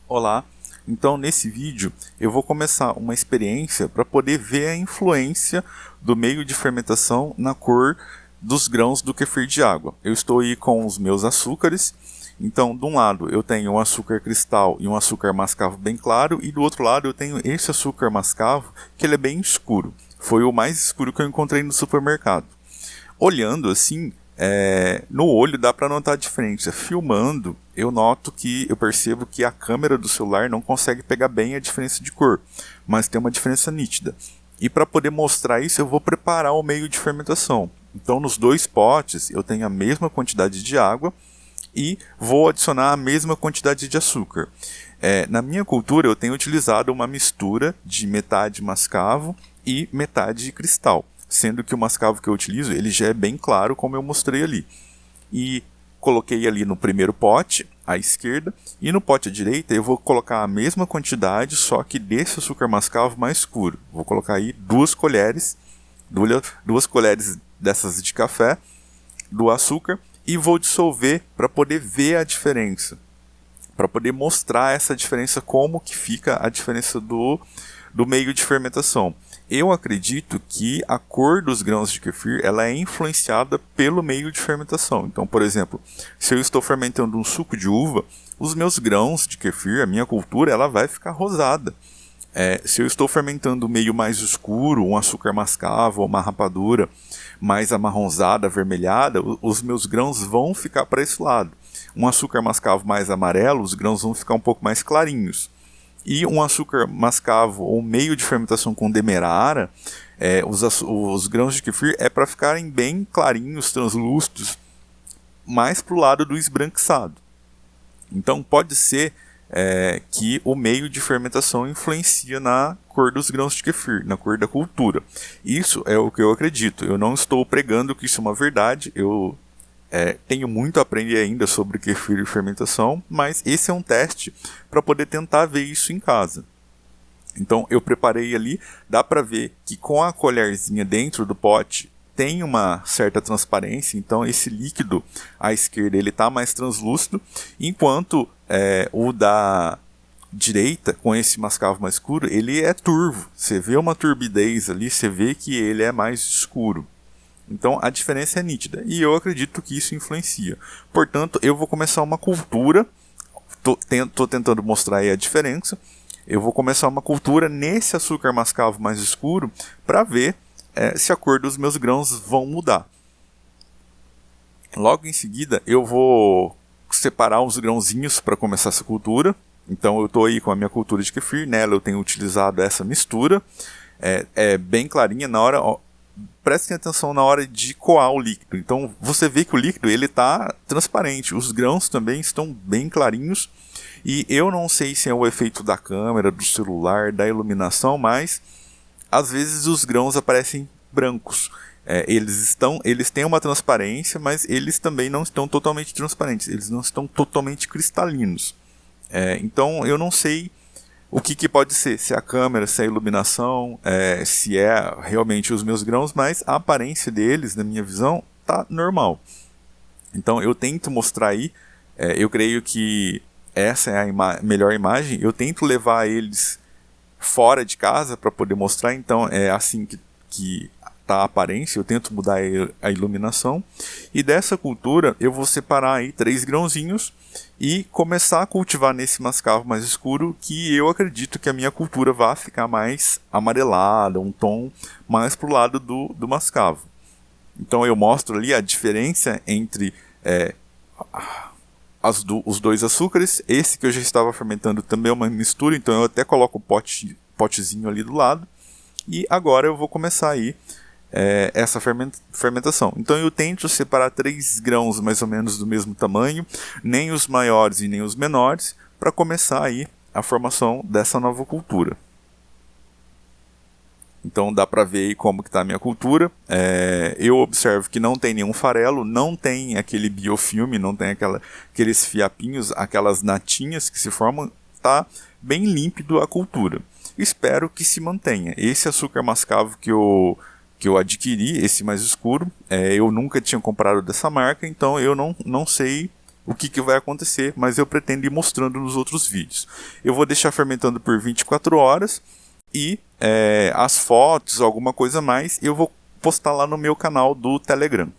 Olá, então nesse vídeo eu vou começar uma experiência para poder ver a influência do meio de fermentação na cor dos grãos do kefir de água. Eu estou aí com os meus açúcares, então de um lado eu tenho um açúcar cristal e um açúcar mascavo bem claro, e do outro lado eu tenho esse açúcar mascavo que ele é bem escuro. Foi o mais escuro que eu encontrei no supermercado. Olhando assim, no olho dá para notar a diferença. Filmando, eu percebo que a câmera do celular não consegue pegar bem a diferença de cor, mas tem uma diferença nítida. E para poder mostrar isso, eu vou preparar o meio de fermentação. Então, nos dois potes, eu tenho a mesma quantidade de água e vou adicionar a mesma quantidade de açúcar. Na minha cultura, eu tenho utilizado uma mistura de metade mascavo e metade cristal, sendo que o mascavo que eu utilizo, ele já é bem claro, como eu mostrei ali. E coloquei ali no primeiro pote, à esquerda, e no pote à direita eu vou colocar a mesma quantidade, só que desse açúcar mascavo mais escuro. Vou colocar aí 2 colheres dessas de café, do açúcar, e vou dissolver para poder ver a diferença. Para poder mostrar essa diferença, como que fica a diferença do meio de fermentação. Eu acredito que a cor dos grãos de kefir ela é influenciada pelo meio de fermentação. Então, por exemplo, se eu estou fermentando um suco de uva, os meus grãos de kefir, a minha cultura, ela vai ficar rosada. Se eu estou fermentando um meio mais escuro, um açúcar mascavo ou uma rapadura mais amarronzada, avermelhada, os meus grãos vão ficar para esse lado. Um açúcar mascavo mais amarelo, os grãos vão ficar um pouco mais clarinhos. E um açúcar mascavo ou meio de fermentação com demerara, os grãos de kefir é para ficarem bem clarinhos, translúcidos, mais para o lado do esbranquiçado. Então pode ser que o meio de fermentação influencia na cor dos grãos de kefir, na cor da cultura. Isso é o que eu acredito. Eu não estou pregando que isso é uma verdade, eu tenho muito a aprender ainda sobre kefir e fermentação, mas esse é um teste para poder tentar ver isso em casa. Então eu preparei ali, dá para ver que com a colherzinha dentro do pote tem uma certa transparência, então esse líquido à esquerda ele está mais translúcido, enquanto o da direita, com esse mascavo mais escuro, ele é turvo. Você vê uma turbidez ali, você vê que ele é mais escuro. Então a diferença é nítida e eu acredito que isso influencia. Portanto, eu vou começar uma cultura, estou tentando mostrar aí a diferença. Eu vou começar uma cultura nesse açúcar mascavo mais escuro para ver se a cor dos meus grãos vão mudar. Logo em seguida eu vou separar os grãozinhos para começar essa cultura. Então eu estou aí com a minha cultura de kefir, nela eu tenho utilizado essa mistura. É bem clarinha na hora... Prestem atenção na hora de coar o líquido. Então você vê que o líquido ele está transparente. Os grãos também estão bem clarinhos. E eu não sei se é o efeito da câmera, do celular, da iluminação, mas às vezes os grãos aparecem brancos. Eles têm uma transparência, mas eles também não estão totalmente transparentes. Eles não estão totalmente cristalinos. Então eu não sei o que pode ser, se é a câmera, se é a iluminação, se é realmente os meus grãos, mas a aparência deles, na minha visão, tá normal. Então eu tento mostrar aí, eu creio que essa é a melhor imagem, eu tento levar eles fora de casa para poder mostrar, então é assim que tá a aparência, eu tento mudar a iluminação, e dessa cultura eu vou separar aí 3 grãozinhos e começar a cultivar nesse mascavo mais escuro, que eu acredito que a minha cultura vai ficar mais amarelada, um tom mais pro lado do mascavo. Então eu mostro ali a diferença entre os dois açúcares. Esse que eu já estava fermentando também é uma mistura, então eu até coloco o potezinho ali do lado. E agora eu vou começar aí essa fermentação. Então eu tento separar 3 grãos mais ou menos do mesmo tamanho, nem os maiores e nem os menores, para começar aí a formação dessa nova cultura. Então dá para ver aí como que está a minha cultura. Eu observo que não tem nenhum farelo, não tem aquele biofilme, não tem aqueles fiapinhos, aquelas natinhas que se formam. Está bem límpido a cultura. Espero que se mantenha. Esse açúcar mascavo que eu adquiri, esse mais escuro, eu nunca tinha comprado dessa marca, então eu não sei o que vai acontecer, mas eu pretendo ir mostrando nos outros vídeos. Eu vou deixar fermentando por 24 horas e as fotos, alguma coisa mais, eu vou postar lá no meu canal do Telegram.